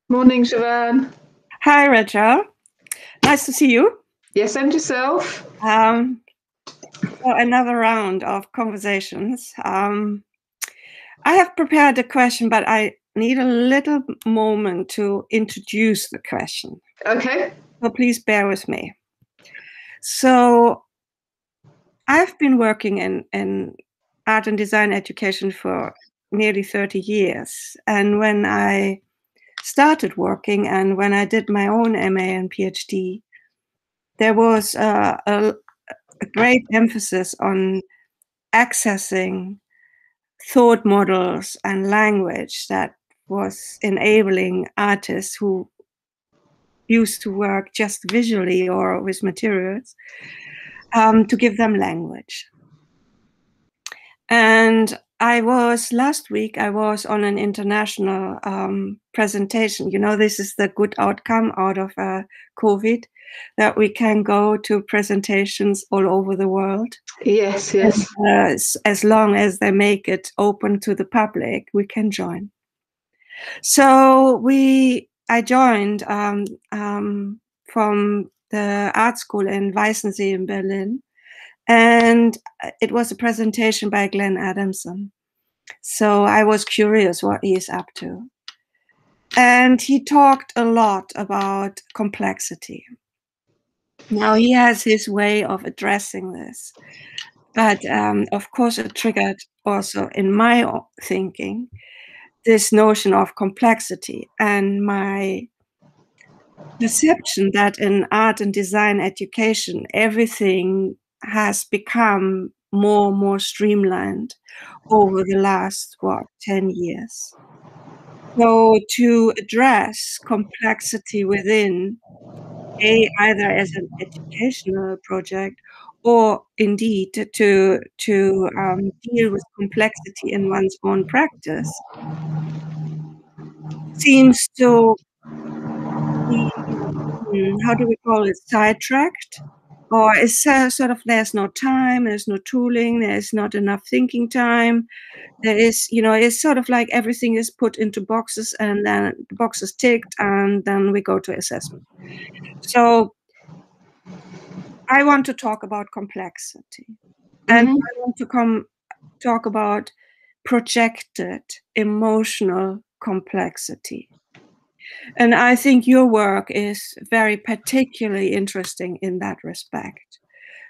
Morning, Siobhan. Hi, Rachel. Nice to see you. Yes, and yourself? So another round of conversations. I have prepared a question, but I need a little moment to introduce the question. Okay. So please bear with me. So I've been working in art and design education for nearly 30 years. And when I started working and when I did my own MA and PhD, there was a great emphasis on accessing thought models and language that was enabling artists who used to work just visually or with materials to give them language. And last week, I was on an international presentation. You know, this is the good outcome out of COVID, that we can go to presentations all over the world. Yes, yes. And, as long as they make it open to the public, we can join. So I joined from the art school in Weißensee in Berlin. And it was a presentation by Glenn Adamson. So I was curious what he is up to. And he talked a lot about complexity. Now, he has his way of addressing this. But of course, it triggered also in my thinking this notion of complexity and my perception that in art and design education, everything has become more and more streamlined over the last, 10 years. So to address complexity within either as an educational project or indeed to deal with complexity in one's own practice seems to be, how do we call it, sidetracked? Or is sort of there's no time, there's no tooling, there's not enough thinking time. There is, it's sort of like everything is put into boxes and then the box is ticked and then we go to assessment. So I want to talk about complexity. And I want to talk about projected emotional complexity. And I think your work is very particularly interesting in that respect,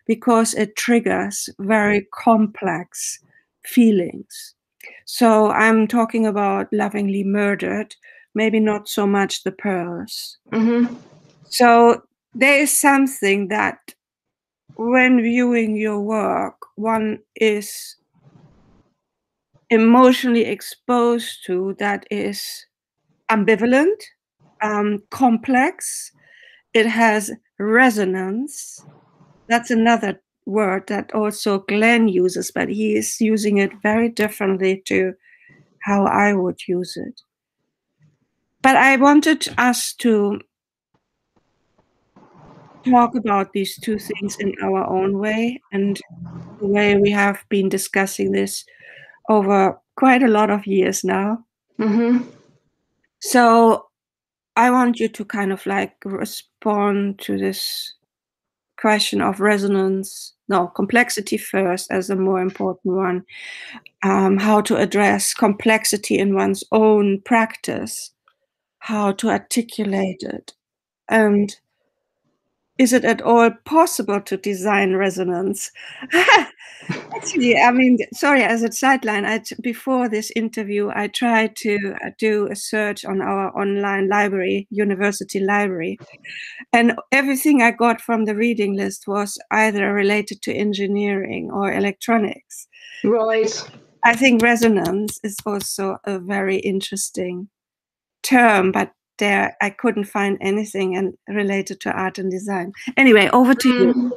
because it triggers very complex feelings. So I'm talking about Lovingly Murdered, maybe not so much The Pearls. So there is something that when viewing your work, one is emotionally exposed to that is ambivalent, complex. It has resonance. That's another word that also Glenn uses, but he is using it very differently to how I would use it. But I wanted us to talk about these two things in our own way, and the way we have been discussing this over quite a lot of years now. So I want you to kind of like respond to this question of resonance, complexity first as a more important one, how to address complexity in one's own practice, how to articulate it, and is it at all possible to design resonance? Actually, I mean, sorry, as a sideline, before this interview, I tried to do a search on our online library, university library, and everything I got from the reading list was either related to engineering or electronics. Right. I think resonance is also a very interesting term, but there I couldn't find anything related to art and design. Anyway, over to you.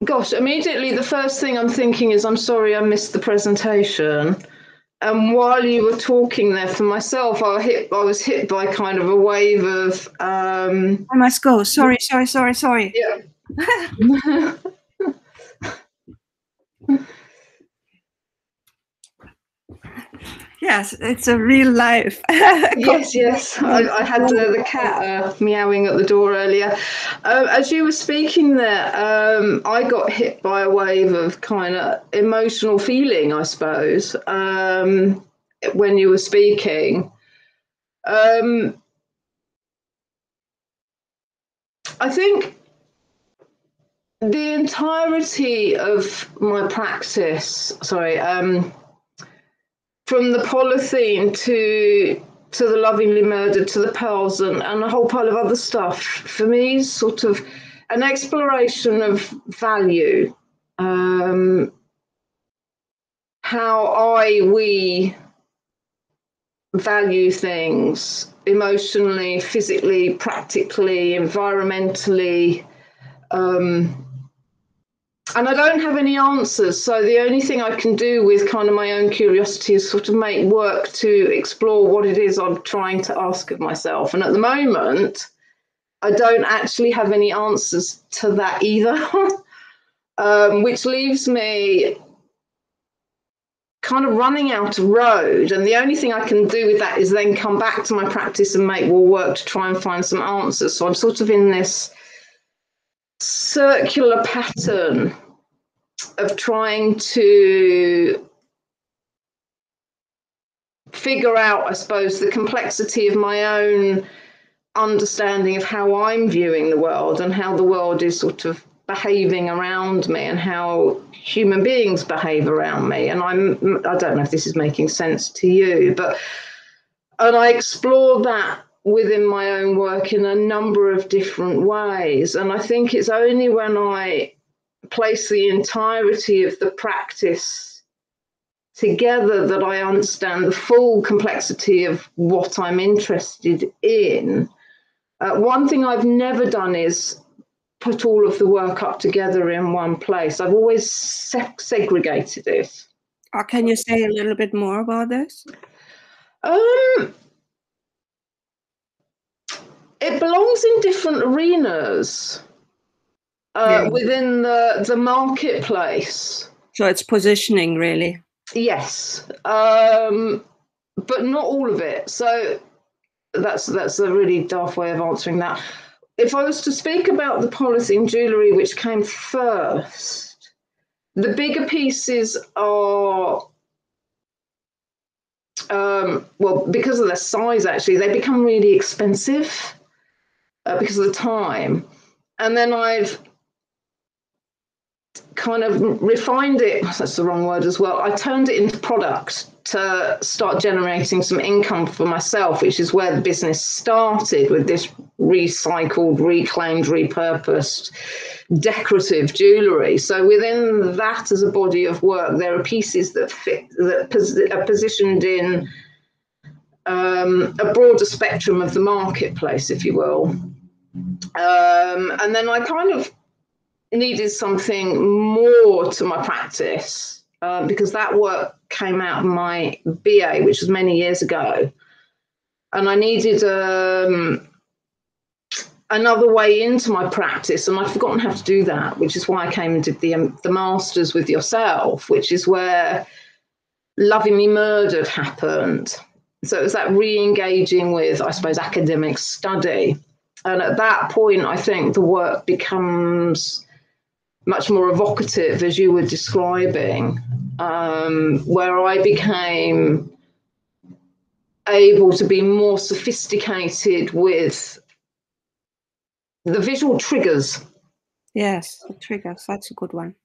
Gosh, immediately the first thing I'm thinking is, I'm sorry I missed the presentation. And while you were talking there, for myself, I was hit by kind of a wave of I must go. Sorry. Yeah. Yes, it's a real life. Yes. I had the cat meowing at the door earlier. As you were speaking there, I got hit by a wave of kind of emotional feeling, I suppose, when you were speaking. I think the entirety of my practice, from the polythene to the lovingly murdered to the pearls and a whole pile of other stuff, for me is sort of an exploration of value, how we value things emotionally, physically, practically, environmentally. And I don't have any answers. So the only thing I can do with kind of my own curiosity is sort of make work to explore what it is I'm trying to ask of myself. And at the moment, I don't actually have any answers to that either, which leaves me kind of running out of road. And the only thing I can do with that is then come back to my practice and make more work to try and find some answers. So I'm sort of in this circular pattern of trying to figure out, I suppose, the complexity of my own understanding of how I'm viewing the world and how the world is sort of behaving around me and how human beings behave around me. And I don't know if this is making sense to you, and I explore that within my own work in a number of different ways. And I think it's only when I place the entirety of the practice together that I understand the full complexity of what I'm interested in. One thing I've never done is put all of the work up together in one place. I've always segregated it. Can you say a little bit more about this? It belongs in different arenas within the marketplace. So it's positioning, really. Yes, but not all of it. So that's a really daft way of answering that. If I was to speak about the polythene jewellery, which came first, the bigger pieces are, well, because of their size, actually, they become really expensive because of the time. And then I've kind of refined it, that's the wrong word as well. I turned it into product to start generating some income for myself, which is where the business started, with this recycled, reclaimed, repurposed decorative jewellery. So within that as a body of work, there are pieces that fit, that are positioned in a broader spectrum of the marketplace, if you will. And then I kind of needed something more to my practice because that work came out of my BA, which was many years ago. And I needed another way into my practice, and I'd forgotten how to do that, which is why I came and did the Masters with yourself, which is where Lovingly Murdered happened. So it was that re-engaging with, I suppose, academic study. And at that point, I think the work becomes much more evocative, as you were describing, where I became able to be more sophisticated with the visual triggers. Yes, the triggers, that's a good one.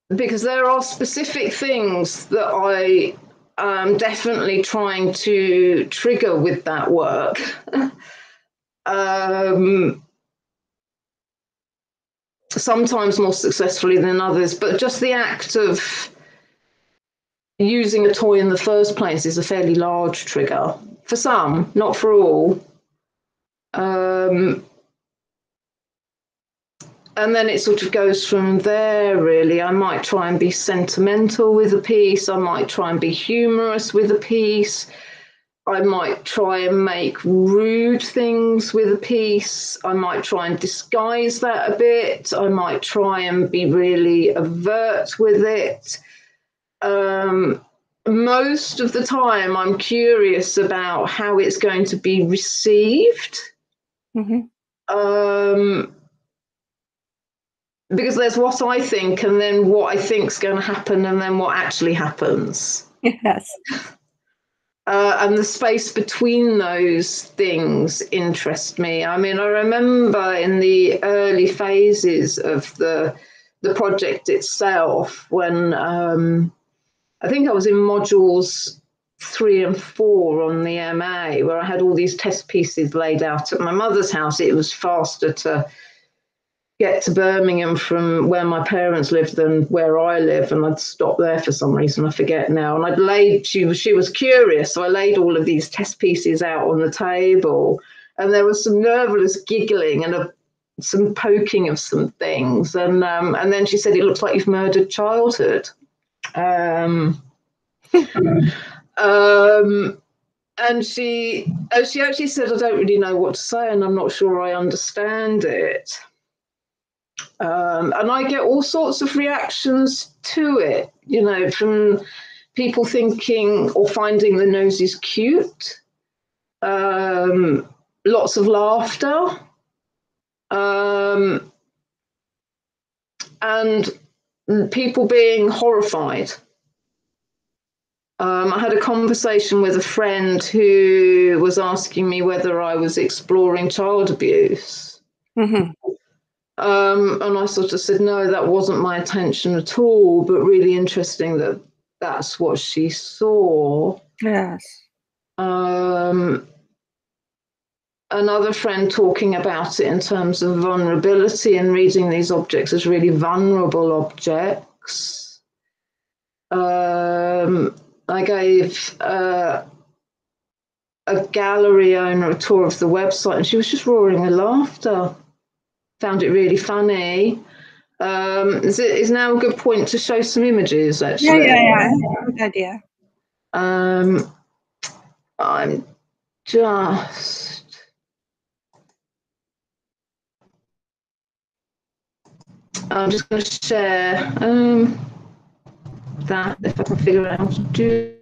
Because there are specific things that I am definitely trying to trigger with that work. Sometimes more successfully than others, but just the act of using a toy in the first place is a fairly large trigger for some, not for all. And then it sort of goes from there, really. I might try and be sentimental with a piece. I might try and be humorous with a piece. I might try and make rude things with a piece. I might try and disguise that a bit. I might try and be really overt with it. most of the time I'm curious about how it's going to be received. Because there's what I think and then what I think's going to happen and then what actually happens. Yes. And the space between those things interest me. I mean, I remember in the early phases of the project itself, when I think I was in modules 3 and 4 on the MA, where I had all these test pieces laid out at my mother's house. It was faster to get to Birmingham from where my parents lived than where I live, and I'd stop there for some reason, I forget now. And I'd laid, she was curious, so I laid all of these test pieces out on the table, and there was some nervous giggling and some poking of some things, and then she said, "It looks like you've murdered childhood." And she actually said, "I don't really know what to say, and I'm not sure I understand it." And I get all sorts of reactions to it, you know, from people thinking or finding the noses cute, lots of laughter, and people being horrified. I had a conversation with a friend who was asking me whether I was exploring child abuse. And I sort of said, no, that wasn't my intention at all, but really interesting that that's what she saw. Yes. Another friend talking about it in terms of vulnerability and reading these objects as really vulnerable objects. I gave a gallery owner a tour of the website, and she was just roaring with laughter. Found it really funny. Is now a good point to show some images, actually? Yeah. Good idea. I'm just going to share that, if I can figure out how to do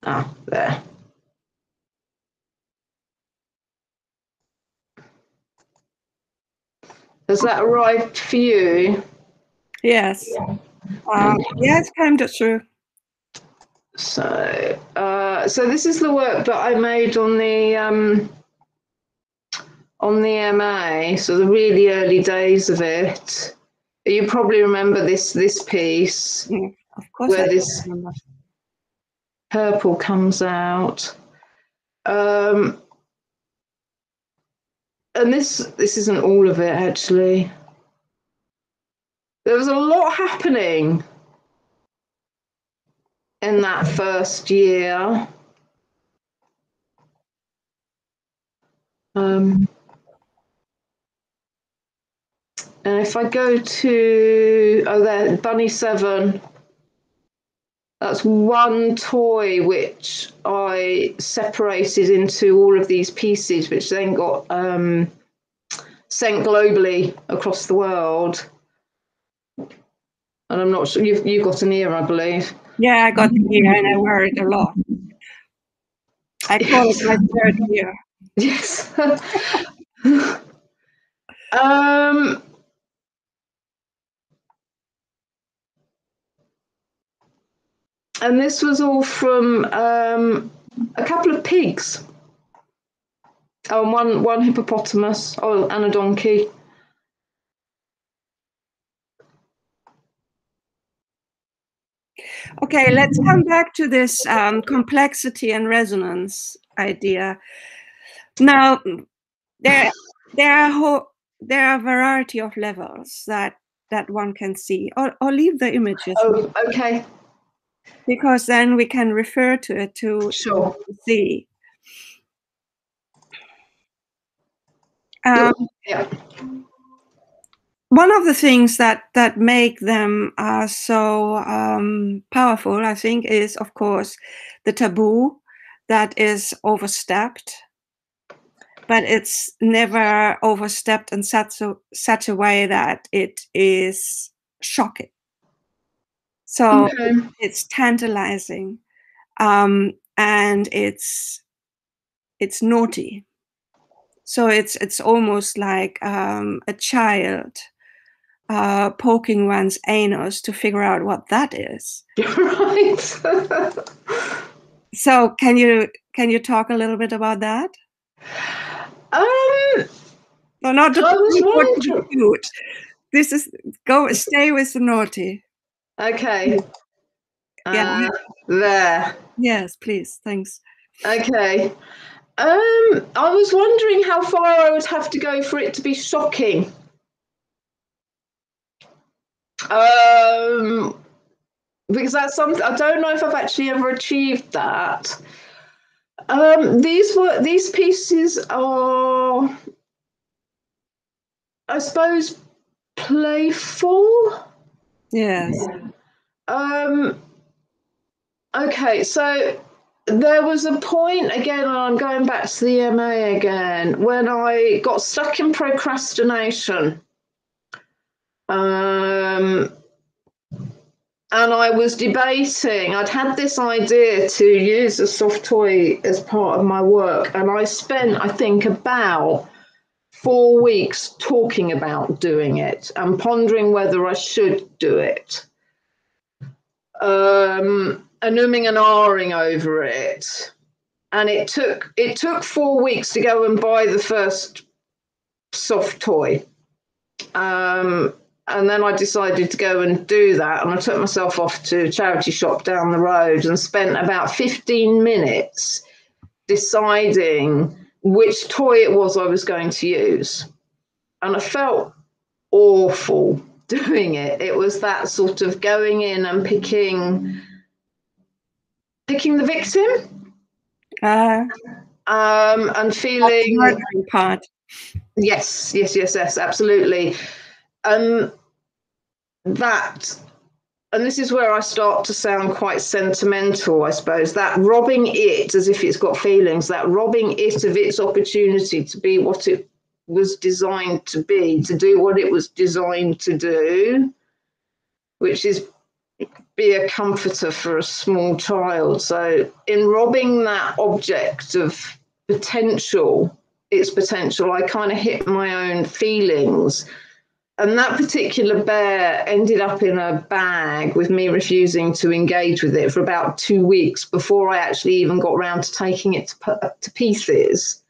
that. There. Has that arrived for you? Yes. Yes, came to through. So this is the work that I made on the MA. So the really early days of it. You probably remember this piece. Of course, where this purple comes out. And this isn't all of it, actually. There was a lot happening in that first year. And if I go to, there, Bunny 7, that's one toy which I separated into all of these pieces, which then got sent globally across the world. And I'm not sure, you've got an ear, I believe. Yeah, I got the ear and I wear it a lot. I call it my third ear. Yes. And this was all from a couple of pigs. Oh, one hippopotamus, and a donkey. Okay, let's come back to this complexity and resonance idea. Now, there are a variety of levels that one can see, or leave the images. Oh, okay. Because then we can refer to it to see. Yeah. One of the things that make them so powerful, I think, is, of course, the taboo that is overstepped, but it's never overstepped in such a way that it is shocking. So Okay. it's tantalizing, and it's naughty. So it's almost like a child poking one's anus to figure out what that is. Right. So can you talk a little bit about that? No, not the I was naughty, wondering. cute. This is stay with the naughty. Okay. Yeah. There. Yes, please. Thanks. Okay. I was wondering how far I would have to go for it to be shocking. Because that's something I don't know if I've actually ever achieved that. These pieces are, I suppose, playful. Yes. Okay, so there was a point again, and I'm going back to the MA again, when I got stuck in procrastination. And I was debating, I'd had this idea to use a soft toy as part of my work, and I spent, I think, about 4 weeks talking about doing it and pondering whether I should do it. And umming and ahhing over it. And it took 4 weeks to go and buy the first soft toy. And then I decided to go and do that. And I took myself off to a charity shop down the road and spent about 15 minutes deciding which toy it was I was going to use. And I felt awful doing it. It was that sort of going in and picking the victim, and feeling The part. yes, absolutely. That, and this is where I start to sound quite sentimental, I suppose, that robbing it as if it's got feelings, that robbing it of its opportunity to be what it was designed to be, to do what it was designed to do, which is be a comforter for a small child. So in robbing that object of its potential, I kind of hit my own feelings. And that particular bear ended up in a bag with me refusing to engage with it for about 2 weeks before I actually even got round to taking it to pieces.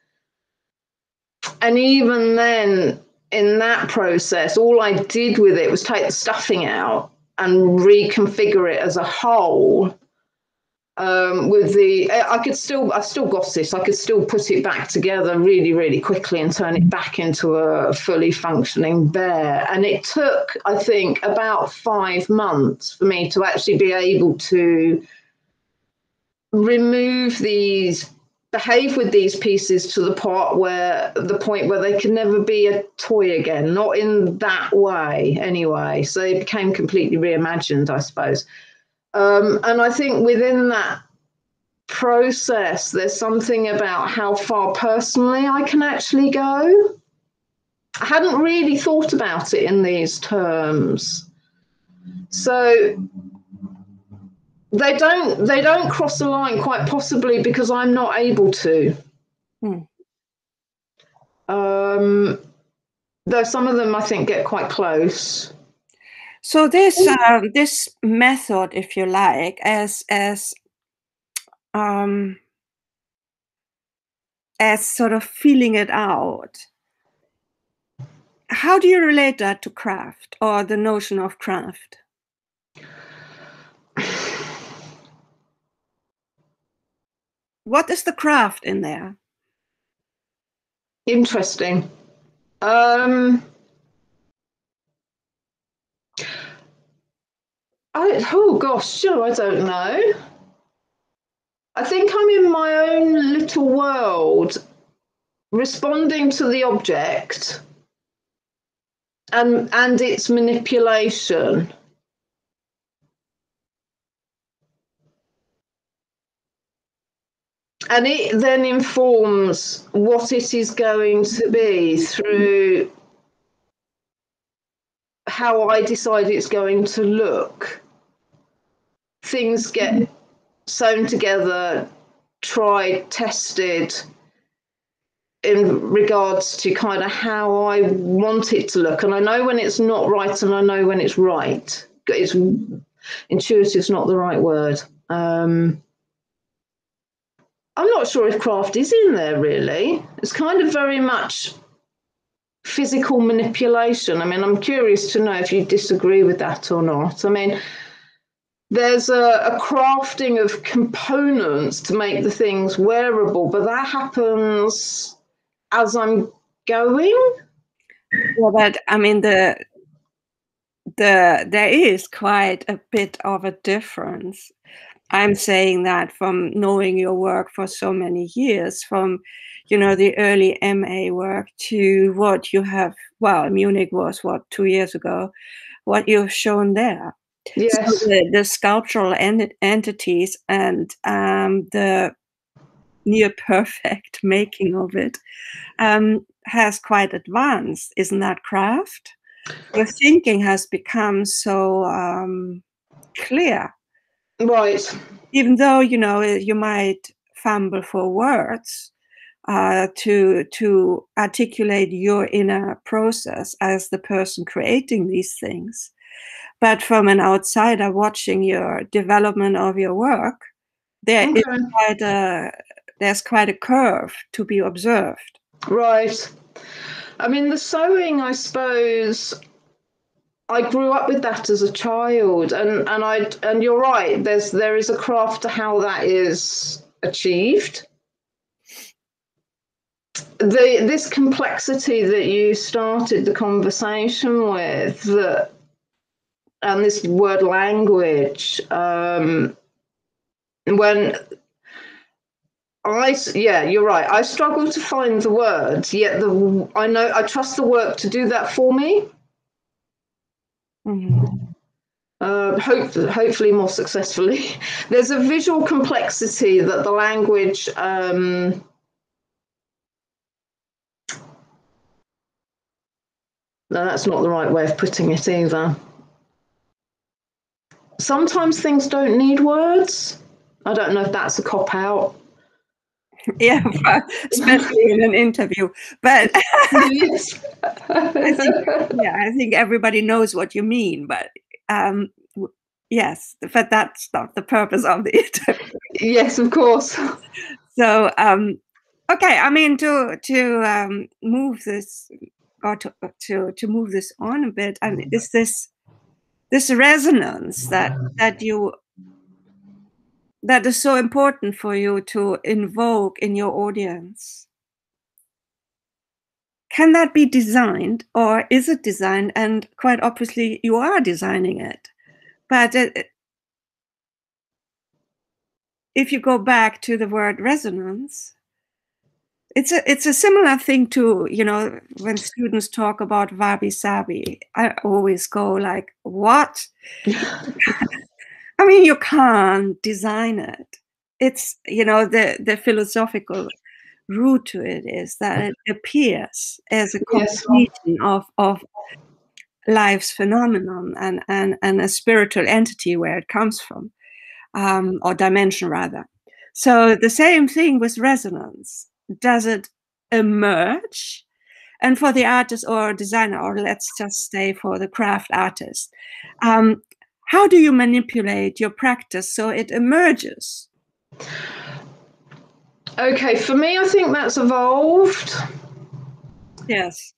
And even then, in that process, all I did with it was take the stuffing out and reconfigure it as a whole. I still got it. I could still put it back together really, really quickly and turn it back into a fully functioning bear. And it took, I think, about 5 months for me to actually be able to behave with these pieces to the point where they can never be a toy again, not in that way anyway. So they became completely reimagined, I suppose. And I think within that process, there's something about how far personally I can actually go. I hadn't really thought about it in these terms. So they don't cross the line, quite possibly because I'm not able to. Though some of them I think get quite close. So this method, if you like, as sort of feeling it out. How do you relate that to craft or the notion of craft? What is the craft in there? Interesting. Oh gosh, I don't know. I think I'm in my own little world, responding to the object and its manipulation. And it then informs what it is going to be through how I decide it's going to look. things get sewn together, tried, tested in regards to kind of how I want it to look. And I know when it's not right and I know when it's right. It's intuitive's not the right word. I'm not sure if craft is in there really. It's kind of very much physical manipulation. I mean, I'm curious to know if you disagree with that or not. I mean, there's a crafting of components to make the things wearable, but that happens as I'm going. Yeah, but I mean, there is quite a bit of a difference. I'm saying that from knowing your work for so many years, from, you know, the early MA work to what you have, well, Munich was, what, 2 years ago, what you've shown there. So Yes. the sculptural entities and the near perfect making of it has quite advanced. Isn't that craft? Your thinking has become so clear. Right. Even though, you know, you might fumble for words to articulate your inner process as the person creating these things. But from an outsider watching your development of your work, there is Okay. there's quite a curve to be observed. Right. I mean, the sewing, I suppose, I grew up with that as a child, and you're right. There is a craft to how that is achieved. This complexity that you started the conversation with, that and this word language, when you're right. I struggle to find the words, yet I trust the work to do that for me. Mm-hmm. Hopefully more successfully. There's a visual complexity that the language no, that's not the right way of putting it either. Sometimes things don't need words. I don't know if that's a cop out. Yeah, especially in an interview. But Yes. I think everybody knows what you mean. But yes, but that's not the purpose of the interview. Yes, of course. So okay, I mean to move this or to move this on a bit, and is this resonance that is so important for you to invoke in your audience. Can that be designed, or is it designed? And quite obviously, you are designing it. But if you go back to the word resonance, it's a similar thing to, you know, when students talk about wabi sabi. I always go like, what? I mean, you can't design it. It's, you know, the philosophical root to it is that it appears as a Yes. combination of life's phenomenon and a spiritual entity where it comes from, or dimension rather. So the same thing with resonance. Does it emerge? And for the artist or designer, or let's just say for the craft artist, how do you manipulate your practice so it emerges? Okay, for me, I think that's evolved. Yes.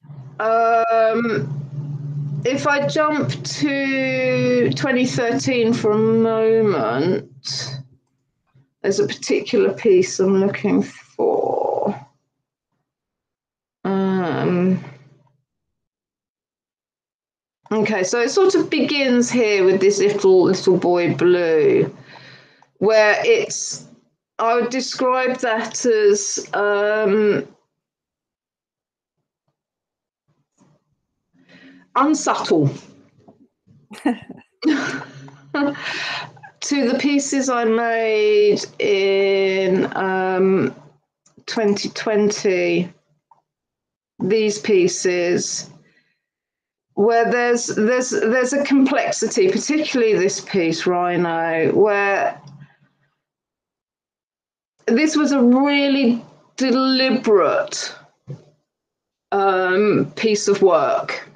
If I jump to 2013 for a moment, there's a particular piece I'm looking for. Okay, so it sort of begins here with this little boy blue, where I would describe that as unsubtle. To the pieces I made in 2020, these pieces, where there's a complexity, particularly this piece, Rhino, where this was a really deliberate piece of work.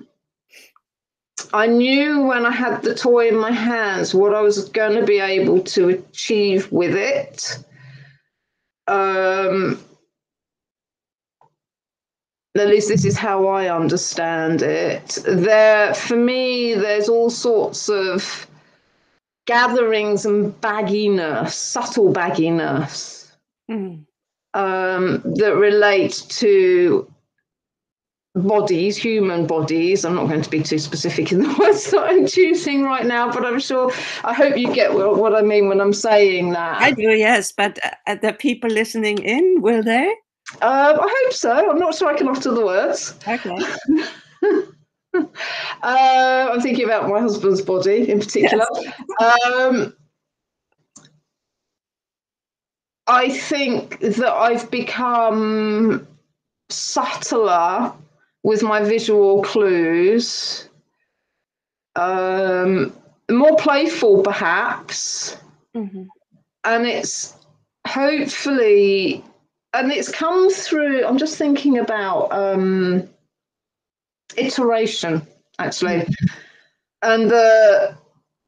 I knew when I had the toy in my hands what I was going to be able to achieve with it. At least this is how I understand it. For me, there's all sorts of gatherings and bagginess, subtle bagginess, that relate to bodies, human bodies. I'm not going to be too specific in the words that I'm choosing right now, but I hope you get what I mean when I'm saying that. I do, yes, but the people listening in, will they? I hope so. I'm not sure I can utter the words. Okay. I'm thinking about my husband's body in particular. Yes. I think that I've become subtler with my visual clues, more playful perhaps, and it's hopefully, and it's come through, I'm just thinking about iteration actually, and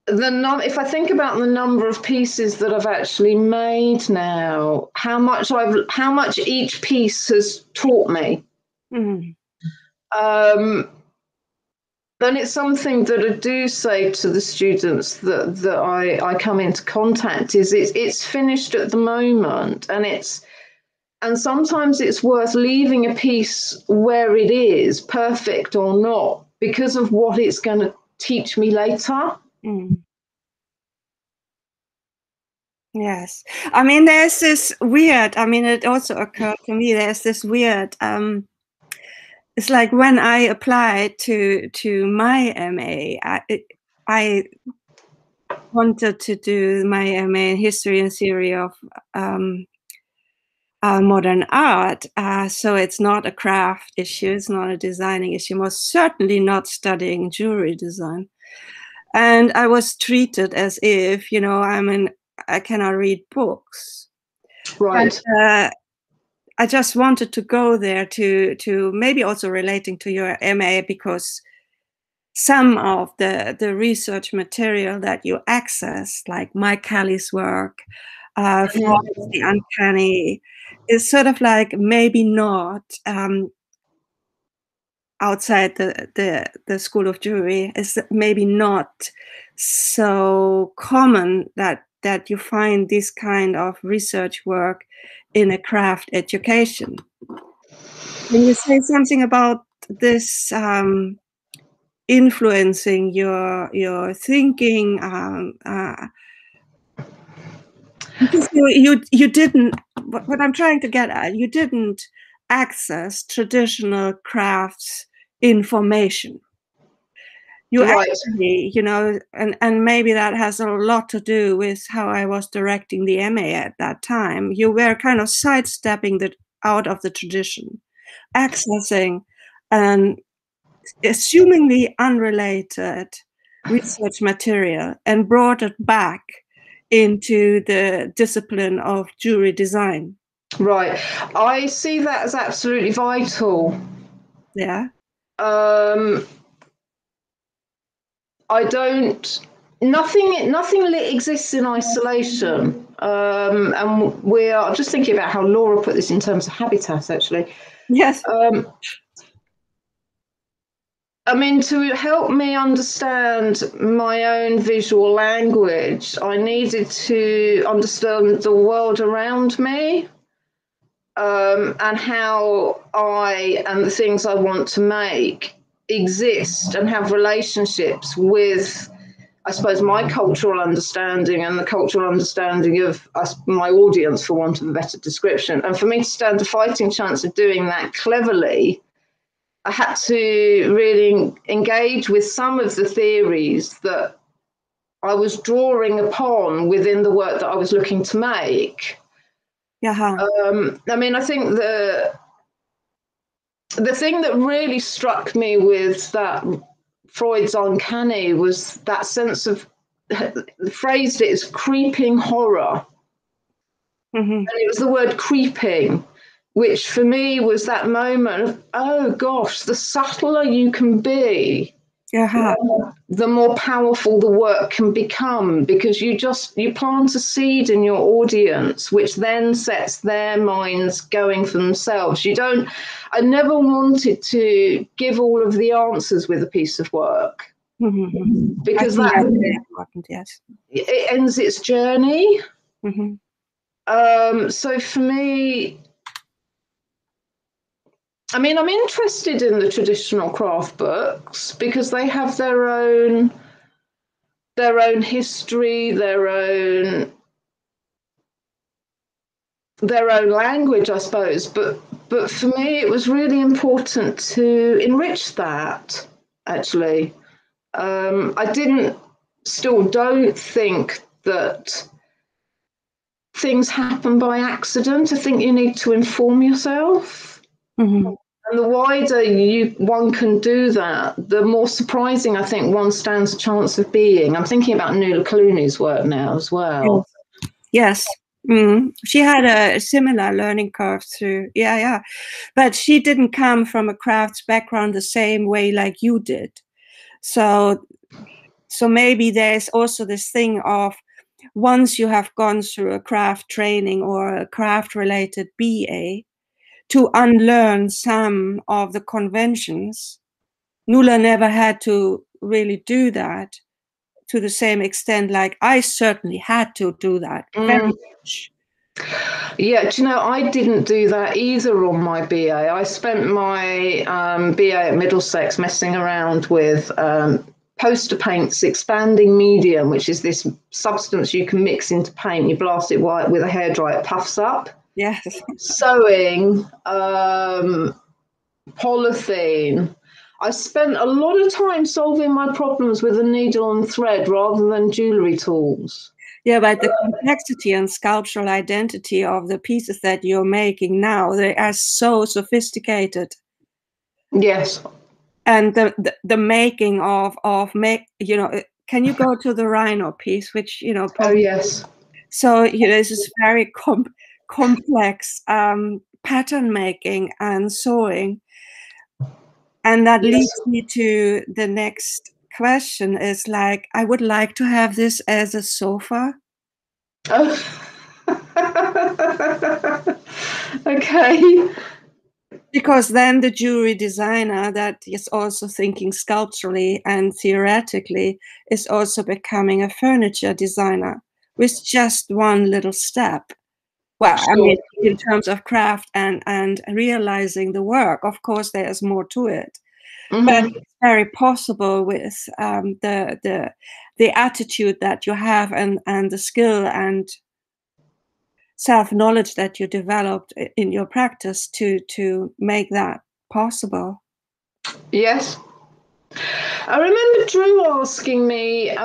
if I think about the number of pieces that I've actually made now, how much each piece has taught me. Then it's something that I do say to the students that I come into contact is it's finished at the moment, and sometimes it's worth leaving a piece where it is, perfect or not, because of what it's going to teach me later. Yes. I mean, there's this weird, I mean, it also occurred to me, there's this weird, it's like when I applied to my MA, I wanted to do my MA in history and theory of modern art. So it's not a craft issue, it's not a designing issue, most certainly not studying jewelry design. And I was treated as if, you know, I cannot read books. Right. And, I just wanted to go there to maybe also relating to your MA, because some of the research material that you access, like Mike Kelly's work, The Uncanny, is sort of like maybe not outside the School of Jewelry, is maybe not so common that you find this kind of research work in a craft education. Can you say something about this influencing your thinking? Because you didn't. What I'm trying to get at, you didn't access traditional crafts information. You right. actually, you know, and maybe that has a lot to do with how I was directing the MA at that time. You were kind of sidestepping out of the tradition, accessing an assumingly unrelated research material and brought it back into the discipline of jewelry design. Right. I see that as absolutely vital. Yeah. I don't. Nothing exists in isolation. And we are just thinking about how Laura put this in terms of habitat, actually. Yes. I mean, to help me understand my own visual language, I needed to understand the world around me, and how I and the things I want to make exist and have relationships with, I suppose, my cultural understanding and the cultural understanding of my audience, for want of a better description. And for me to stand a fighting chance of doing that cleverly, I had to really engage with some of the theories that I was drawing upon within the work that I was looking to make. Yeah. I mean, I think the thing that really struck me with that Freud's uncanny was that sense of, phrased it as creeping horror. And it was the word creeping, which for me was that moment of, oh gosh, the subtler you can be, the more powerful the work can become, because you plant a seed in your audience, which then sets their minds going for themselves. I never wanted to give all of the answers with a piece of work, because that's very important, yes. It ends its journey. So for me, I mean, I'm interested in the traditional craft books because they have their own history, their own language, I suppose. But for me, it was really important to enrich that. Actually, I still don't think that things happen by accident. I think you need to inform yourself. And the wider one can do that, the more surprising I think one stands a chance of being. I'm thinking about Nuala Clooney's work now as well. Yes. She had a similar learning curve through, but she didn't come from a crafts background the same way like you did. So maybe there's also this thing of, once you have gone through a craft training or a craft related BA, to unlearn some of the conventions. Nuala never had to really do that to the same extent, like I certainly had to do that very much. Yeah, do you know, I didn't do that either on my BA. I spent my BA at Middlesex messing around with poster paint's expanding medium, which is this substance you can mix into paint. You blast it white with a hairdryer, it puffs up. Yes. Sewing, polythene. I spent a lot of time solving my problems with a needle and thread rather than jewellery tools. Yeah, but the complexity and sculptural identity of the pieces that you're making now, they are so sophisticated. Yes. And the making of can you go to the rhino piece, which, Oh, yes. So, this is very complex pattern making and sewing. And that leads me to the next question is like, I would like to have this as a sofa. Oh. Okay. Because then the jewelry designer that is also thinking sculpturally and theoretically is also becoming a furniture designer with just one little step. Well, I mean, in terms of craft and realizing the work, of course, there's more to it. But it's very possible with the attitude that you have and the skill and self-knowledge that you developed in your practice to make that possible. Yes. I remember Drew asking me,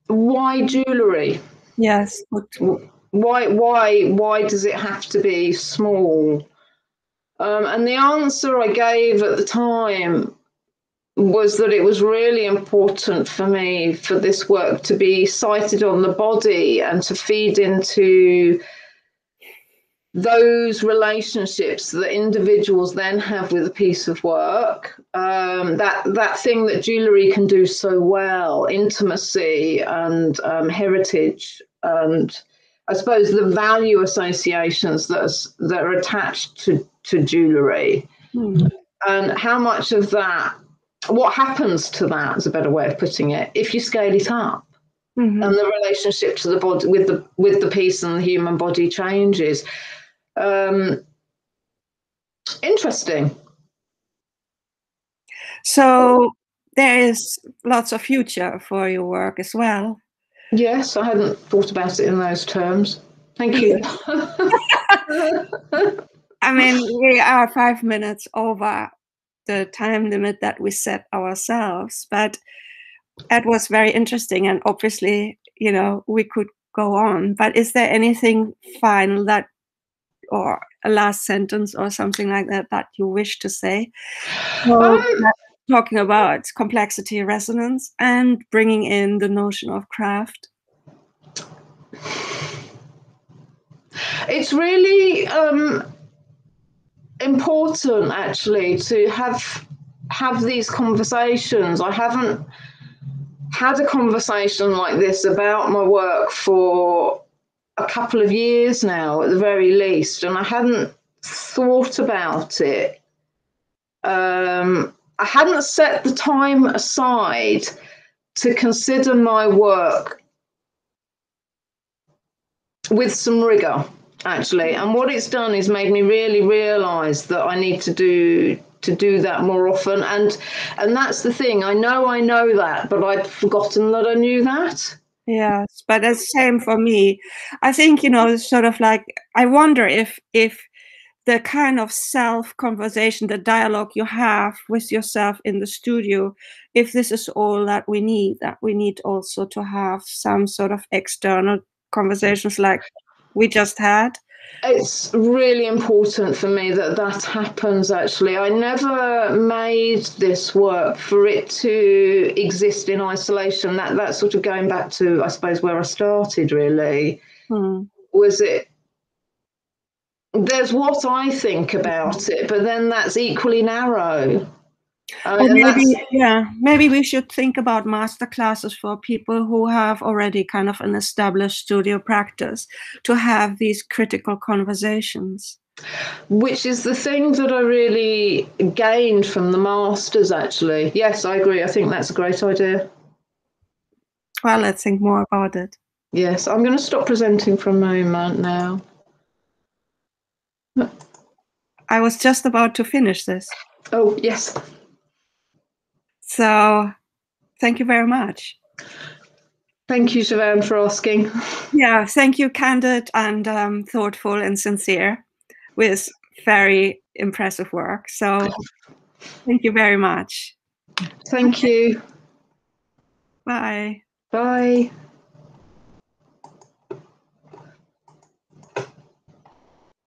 why jewellery? Yes. Why does it have to be small? And the answer I gave at the time was that it was really important for me for this work to be sighted on the body and to feed into those relationships that individuals then have with a piece of work, that thing that jewellery can do so well, intimacy and heritage, and I suppose the value associations that are attached to jewellery, and how much of that, what happens to that is a better way of putting it, if you scale it up. And the relationship to the body with the piece and the human body changes. Interesting. So there is lots of future for your work as well. Yes, I hadn't thought about it in those terms. Thank you. I mean, we are 5 minutes over the time limit that we set ourselves, but that was very interesting. And obviously, we could go on, but is there anything final or a last sentence or something like that you wish to say? talking about complexity resonance and bringing in the notion of craft? It's really important, actually, to have these conversations. I haven't had a conversation like this about my work for a couple of years now, at the very least, and I hadn't thought about it. I hadn't set the time aside to consider my work with some rigor, actually. And what it's done is made me really realize that I need to do that more often. And that's the thing. I know that, but I'd forgotten that I knew that. Yes, but it's the same for me. I think, it's sort of like, I wonder if the kind of self-conversation, the dialogue you have with yourself in the studio, if this is all that we need also to have some sort of external conversations like we just had. It's really important for me that happens, actually. I never made this work for it to exist in isolation. That's sort of going back to, I suppose, where I started, really. Was it, there's what I think about it, but then that's equally narrow. Maybe we should think about master classes for people who have already kind of an established studio practice, to have these critical conversations. Which is the thing that I really gained from the masters, actually. Yes, I agree. I think that's a great idea. Well, let's think more about it. Yes, I'm going to stop presenting for a moment now. I was just about to finish this. Oh, yes. So, thank you very much. Thank you, Siobhan, for asking. Yeah, thank you, candid and thoughtful and sincere, with very impressive work. So, thank you very much. Thank you. Bye. Bye.